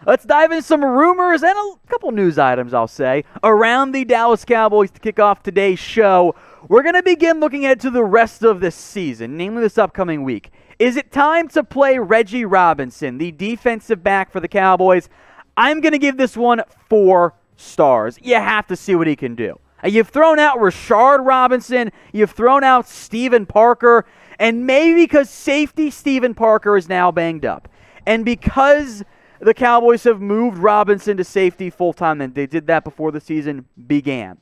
Let's dive into some rumors and a couple news items, I'll say, around the Dallas Cowboys to kick off today's show. We're going to begin looking ahead to the rest of this season, namely this upcoming week. Is it time to play Reggie Robinson, the defensive back for the Cowboys? I'm going to give this one 4 stars. You have to see what he can do. You've thrown out Rashard Robinson, you've thrown out Steven Parker, and maybe because safety Steven Parker is now banged up, and because the Cowboys have moved Robinson to safety full-time, and they did that before the season began.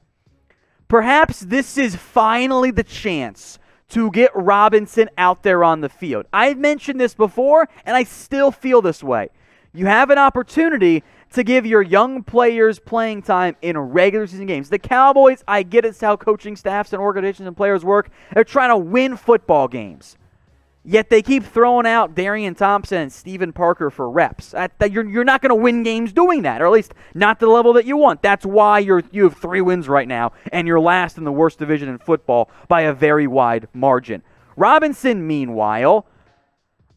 Perhaps this is finally the chance to get Robinson out there on the field. I've mentioned this before, and I still feel this way. You have an opportunity to give your young players playing time in regular season games. The Cowboys, I get it's how coaching staffs and organizations and players work. They're trying to win football games. Yet they keep throwing out Darian Thompson and Steven Parker for reps. You're not going to win games doing that, or at least not the level that you want. That's why you have 3 wins right now, and you're last in the worst division in football by a very wide margin. Robinson, meanwhile,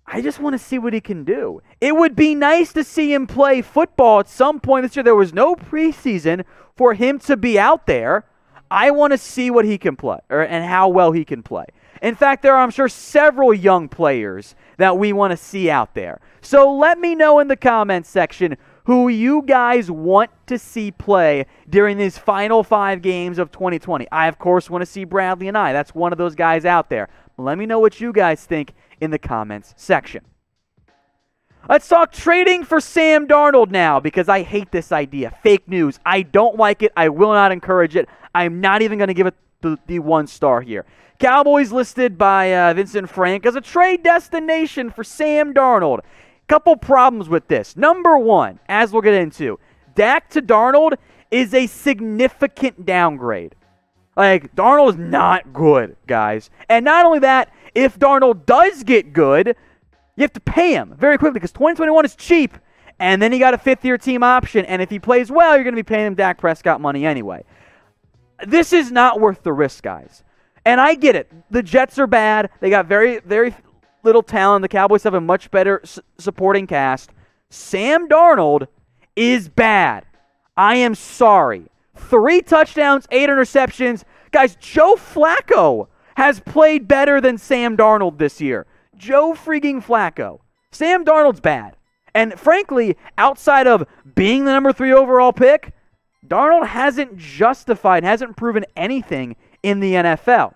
I just want to see what he can do. It would be nice to see him play football at some point this year. There was no preseason for him to be out there. I want to see what he can play, and how well he can play. In fact, there are, I'm sure, several young players that we want to see out there. So let me know in the comments section who you guys want to see play during these final 5 games of 2020. I, of course, want to see Bradley and I. That's one of those guys out there. Let me know what you guys think in the comments section. Let's talk trading for Sam Darnold now, because I hate this idea. Fake news. I don't like it. I will not encourage it. I'm not even going to give it the 1 star here. Cowboys listed by Vincent Frank as a trade destination for Sam Darnold. Couple problems with this. Number 1, as we'll get into, Dak to Darnold is a significant downgrade. Like, Darnold is not good, guys. And not only that, if Darnold does get good, you have to pay him very quickly, because 2021 is cheap, and then he got a 5th-year team option, and if he plays well, you're going to be paying him Dak Prescott money anyway. This is not worth the risk, guys. And I get it. The Jets are bad. They got very, very little talent. The Cowboys have a much better supporting cast. Sam Darnold is bad. I am sorry. 3 touchdowns, 8 interceptions. Guys, Joe Flacco has played better than Sam Darnold this year. Joe freaking Flacco. Sam Darnold's bad. And frankly, outside of being the number 3 overall pick, Darnold hasn't proven anything in the NFL.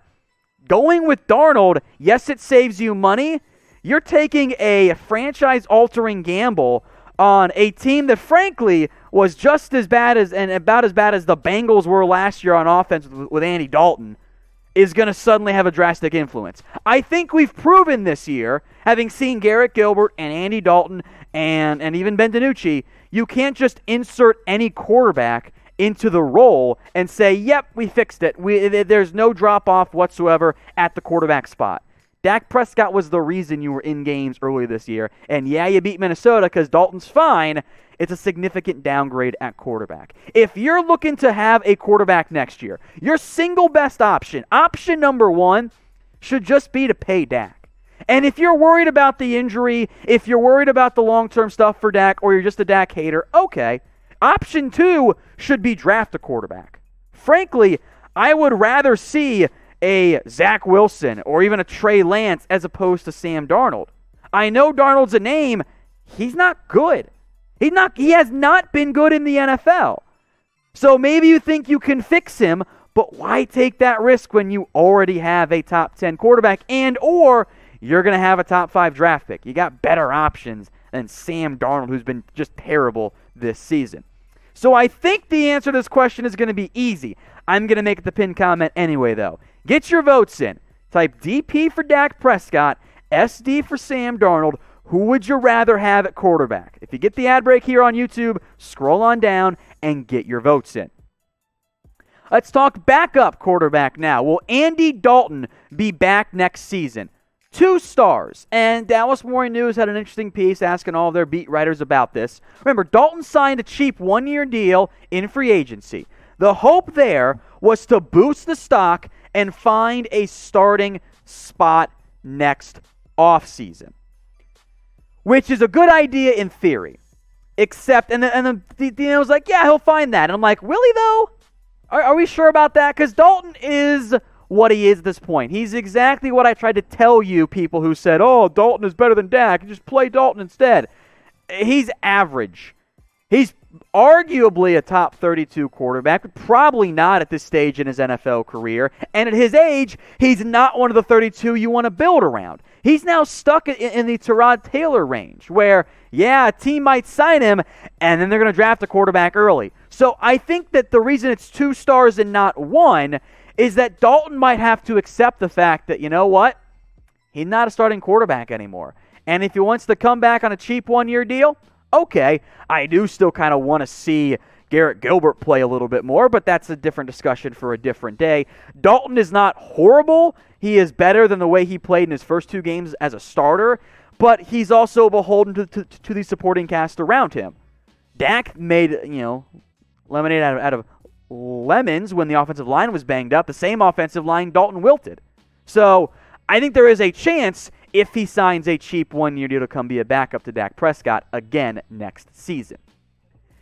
Going with Darnold, yes, it saves you money. You're taking a franchise-altering gamble on a team that, frankly, was just as bad as, and about as bad as the Bengals were last year on offense with Andy Dalton, is going to suddenly have a drastic influence. I think we've proven this year, having seen Garrett Gilbert and Andy Dalton and even Ben DiNucci, you can't just insert any quarterback into the role and say, yep, we fixed it. There's no drop-off whatsoever at the quarterback spot. Dak Prescott was the reason you were in games early this year. And yeah, you beat Minnesota because Dalton's fine. It's a significant downgrade at quarterback. If you're looking to have a quarterback next year, your single best option number 1, should just be to pay Dak. And if you're worried about the injury, if you're worried about the long-term stuff for Dak, or you're just a Dak hater, okay. Option 2 should be draft a quarterback. Frankly, I would rather see a Zach Wilson or even a Trey Lance as opposed to Sam Darnold. I know Darnold's a name. He's not good. He has not been good in the NFL. So maybe you think you can fix him, but why take that risk when you already have a top 10 quarterback or you're going to have a top 5 draft pick? You got better options than Sam Darnold, who's been just terrible this season. So I think the answer to this question is going to be easy. I'm going to make the pinned comment anyway, though. Get your votes in. Type DP for Dak Prescott, SD for Sam Darnold. Who would you rather have at quarterback? If you get the ad break here on YouTube, scroll on down and get your votes in. Let's talk backup quarterback now. Will Andy Dalton be back next season? 2 stars. And Dallas Morning News had an interesting piece asking all of their beat writers about this. Remember, Dalton signed a cheap 1-year deal in free agency. The hope there was to boost the stock and find a starting spot next offseason, which is a good idea in theory. accept, and then Dino was like, yeah, he'll find that. And I'm like, really though? Are we sure about that? Because Dalton is what he is at this point. He's exactly what I tried to tell you people who said, oh, Dalton is better than Dak. Just play Dalton instead. He's average. He's arguably a top 32 quarterback, but probably not at this stage in his NFL career. And at his age, he's not one of the 32 you want to build around. He's now stuck in the Tyrod Taylor range where, yeah, a team might sign him, and then they're going to draft a quarterback early. So I think that the reason it's 2 stars and not 1 is that Dalton might have to accept the fact that, you know what? He's not a starting quarterback anymore. And if he wants to come back on a cheap 1-year deal, okay, I do still kind of want to see Garrett Gilbert play a little bit more, but that's a different discussion for a different day. Dalton is not horrible. He is better than the way he played in his first 2 games as a starter, but he's also beholden to the supporting cast around him. Dak made, lemonade out of lemons when the offensive line was banged up. The same offensive line Dalton wilted. So I think there is a chance if he signs a cheap 1-year deal to come be a backup to Dak Prescott again next season.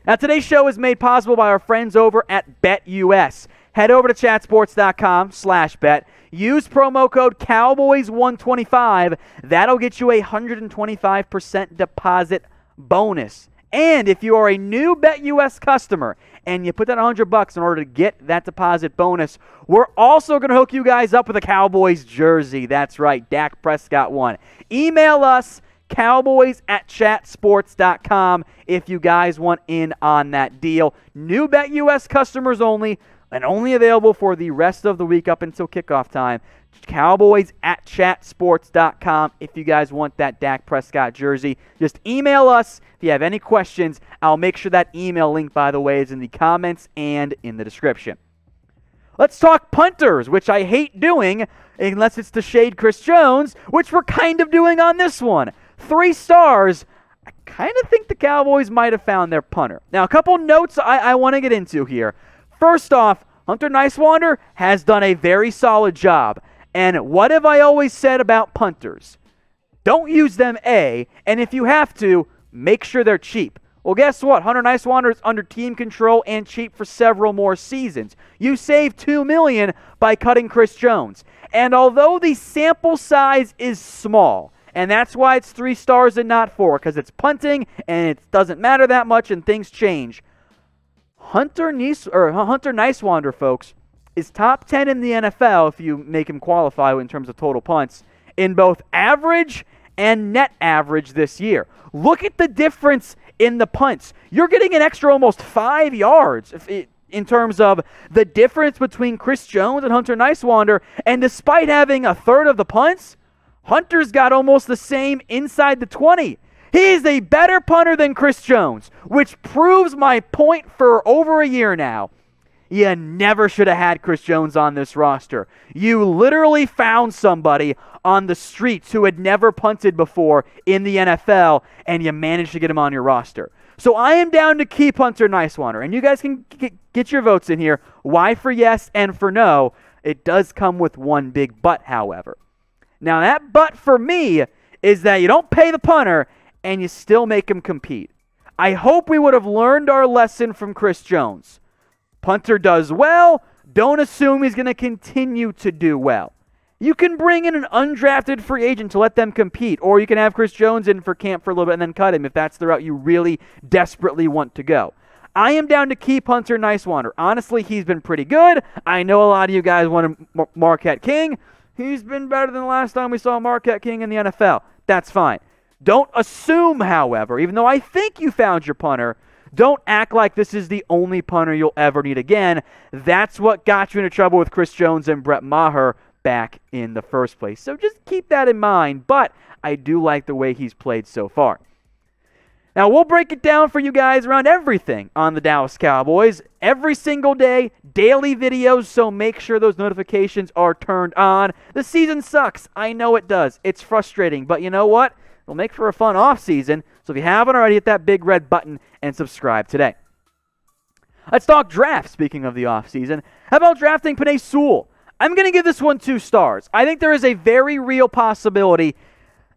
Now, today's show is made possible by our friends over at BetUS. Head over to chatsports.com/bet. Use promo code Cowboys125. That'll get you a 125% deposit bonus. And if you are a new BetUS customer and you put down $100 in order to get that deposit bonus, we're also going to hook you guys up with a Cowboys jersey. That's right, Dak Prescott one. Email us, cowboys@chatsports.com, if you guys want in on that deal. New BetUS customers only, and only available for the rest of the week up until kickoff time. Cowboys@chatsports.com if you guys want that Dak Prescott jersey. Just email us if you have any questions. I'll make sure that email link, by the way, is in the comments and in the description. Let's talk punters, which I hate doing unless it's to shade Chris Jones, which we're kind of doing on this one. 3 stars. I kind of think the Cowboys might have found their punter. Now, a couple notes I want to get into here. First off, Hunter Niswander has done a very solid job. And what have I always said about punters? Don't use them, and if you have to, make sure they're cheap. Well, guess what? Hunter Niswander is under team control and cheap for several more seasons. You save $2 million by cutting Chris Jones. And although the sample size is small, and that's why it's 3 stars and not 4, because it's punting and it doesn't matter that much and things change. Hunter Niswander, folks, is top 10 in the NFL if you make him qualify in terms of total punts in both average and net average this year. Look at the difference in the punts. You're getting an extra almost 5 yards in terms of the difference between Chris Jones and Hunter Niswander, and despite having a third of the punts, Hunter's got almost the same inside the 20. He is a better punter than Chris Jones, which proves my point for over a year now. You never should have had Chris Jones on this roster. You literally found somebody on the streets who had never punted before in the NFL, and you managed to get him on your roster. So I am down to keep Hunter Niswander, and you guys can get your votes in here. Why for yes and for no? It does come with one big but, however. Now that but for me is that you don't pay the punter, and you still make him compete. I hope we would have learned our lesson from Chris Jones. Punter does well, don't assume he's going to continue to do well. You can bring in an undrafted free agent to let them compete, or you can have Chris Jones in for camp for a little bit and then cut him if that's the route you really desperately want to go. I am down to keep Hunter Niswander. Honestly, he's been pretty good. I know a lot of you guys wanted Marquette King. He's been better than the last time we saw Marquette King in the NFL. That's fine. Don't assume, however, even though I think you found your punter, don't act like this is the only punter you'll ever need again. That's what got you into trouble with Chris Jones and Brett Maher back in the first place. So just keep that in mind, but I do like the way he's played so far. Now, we'll break it down for you guys around everything on the Dallas Cowboys every single day, daily videos, so make sure those notifications are turned on. The season sucks. I know it does. It's frustrating, but you know what? It'll make for a fun offseason, so if you haven't already, hit that big red button and subscribe today. Let's talk draft, speaking of the offseason. How about drafting Penei Sewell? I'm going to give this one 2 stars. I think there is a very real possibility.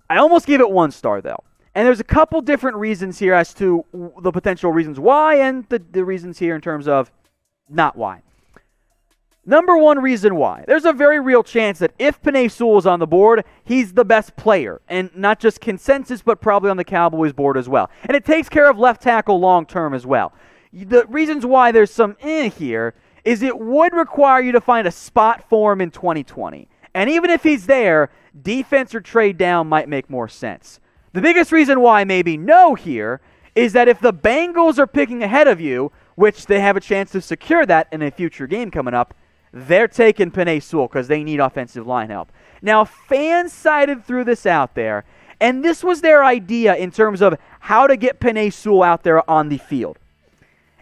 I almost give it 1 star, though. And there's a couple different reasons here as to the potential reasons why and the reasons here in terms of not why. Number one reason why. There's a very real chance that if Penei Sewell is on the board, he's the best player. And not just consensus, but probably on the Cowboys board as well. And it takes care of left tackle long term as well. The reasons why there's some here is it would require you to find a spot for him in 2020. And even if he's there, defense or trade down might make more sense. The biggest reason why maybe no here is that if the Bengals are picking ahead of you, which they have a chance to secure that in a future game coming up, they're taking Penei Sewell because they need offensive line help. Now, fans cited through this out there, and this was their idea in terms of how to get Penei Sewell out there on the field.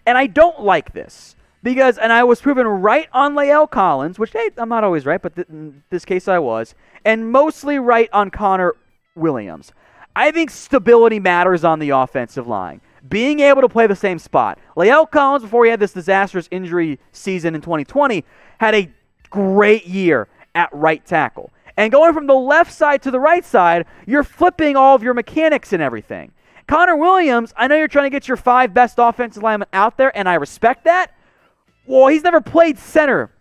And I don't like this because, and I was proven right on Lael Collins, which, hey, I'm not always right, but in this case I was, and mostly right on Connor Williams. I think stability matters on the offensive line. Being able to play the same spot. Lael Collins, before he had this disastrous injury season in 2020, had a great year at right tackle. And going from the left side to the right side, you're flipping all of your mechanics and everything. Connor Williams, I know you're trying to get your 5 best offensive linemen out there, and I respect that. Well, he's never played center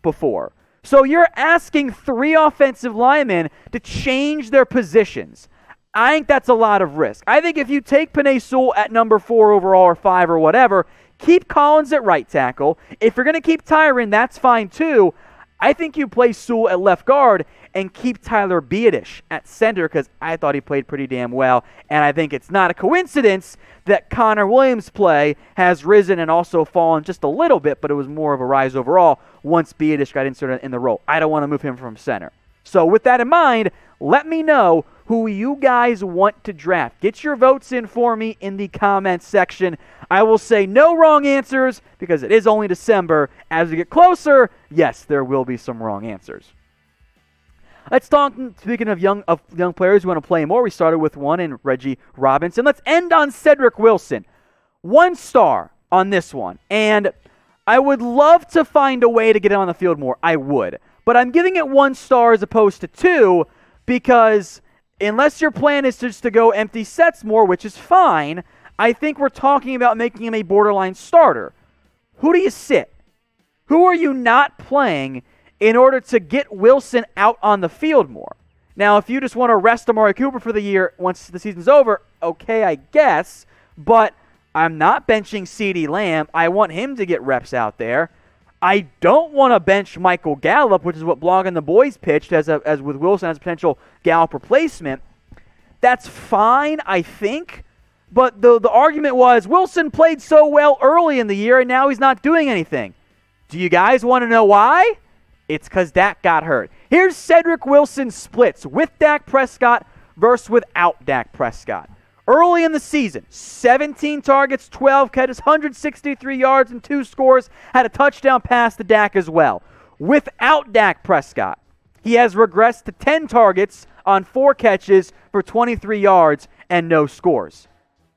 before. So you're asking 3 offensive linemen to change their positions. I think that's a lot of risk. I think if you take Penei Sewell at number 4 overall or 5 or whatever, keep Collins at right tackle. If you're going to keep Tyron, that's fine too. I think you play Sewell at left guard and keep Tyler Biadasz at center because I thought he played pretty damn well. And I think it's not a coincidence that Connor Williams' play has risen and also fallen just a little bit, but it was more of a rise overall once Biadasz got inserted in the role. I don't want to move him from center. So with that in mind, let me know who you guys want to draft. Get your votes in for me in the comments section. I will say no wrong answers because it is only December. As we get closer, yes, there will be some wrong answers. Let's talk, speaking of young players who want to play more, we started with one in Reggie Robinson. Let's end on Cedric Wilson. 1 star on this one. And I would love to find a way to get him on the field more. I would. But I'm giving it 1 star as opposed to 2 because unless your plan is just to go empty sets more, which is fine, I think we're talking about making him a borderline starter. Who do you sit? Who are you not playing in order to get Wilson out on the field more? Now, if you just want to rest Amari Cooper for the year once the season's over, okay, I guess, but I'm not benching CeeDee Lamb. I want him to get reps out there. I don't want to bench Michael Gallup, which is what Blogging the Boys pitched as with Wilson as a potential Gallup replacement. That's fine, I think. But the argument was Wilson played so well early in the year, and now he's not doing anything. Do you guys want to know why? It's because Dak got hurt. Here's Cedric Wilson splits with Dak Prescott versus without Dak Prescott. Early in the season, 17 targets, 12 catches, 163 yards, and 2 scores. Had a touchdown pass to Dak as well. Without Dak Prescott, he has regressed to 10 targets on 4 catches for 23 yards and no scores.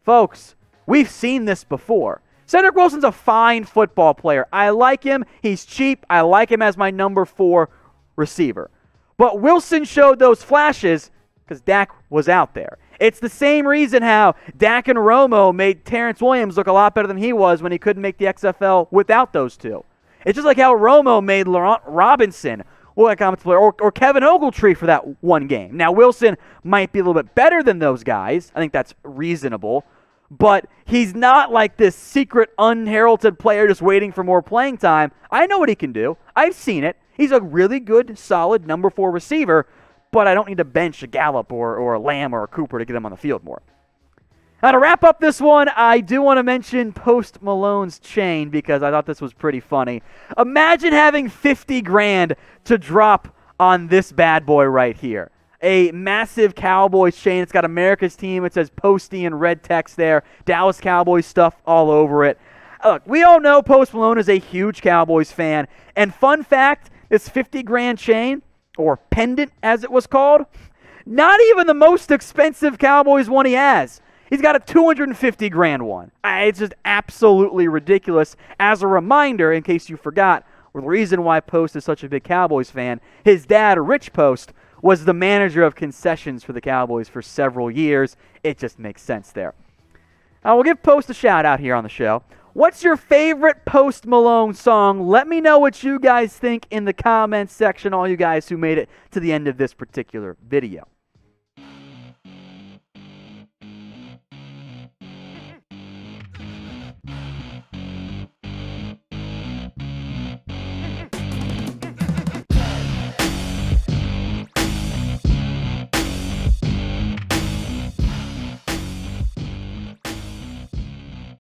Folks, we've seen this before. Cedric Wilson's a fine football player. I like him. He's cheap. I like him as my number 4 receiver. But Wilson showed those flashes because Dak was out there. It's the same reason how Dak and Romo made Terrence Williams look a lot better than he was when he couldn't make the XFL without those two. It's just like how Romo made Laurent Robinson look like a player, or Kevin Ogletree for that one game. Now, Wilson might be a little bit better than those guys. I think that's reasonable. But he's not like this secret, unheralded player just waiting for more playing time. I know what he can do. I've seen it. He's a really good, solid number 4 receiver. But I don't need to bench a Gallup or a Lamb or a Cooper to get him on the field more. Now, to wrap up this one, I do want to mention Post Malone's chain because I thought this was pretty funny. Imagine having $50,000 to drop on this bad boy right here. A massive Cowboys chain. It's got America's team. It says Posty in red text there. Dallas Cowboys stuff all over it. Look, we all know Post Malone is a huge Cowboys fan. And fun fact, this $50,000 chain, or pendant as it was called, not even the most expensive Cowboys one he has. He's got a $250,000 one. It's just absolutely ridiculous. As a reminder, in case you forgot, the reason why Post is such a big Cowboys fan, his dad, Rich Post, was the manager of concessions for the Cowboys for several years. It just makes sense there. We'll give Post a shout out here on the show. What's your favorite Post Malone song? Let me know what you guys think in the comments section, all you guys who made it to the end of this particular video.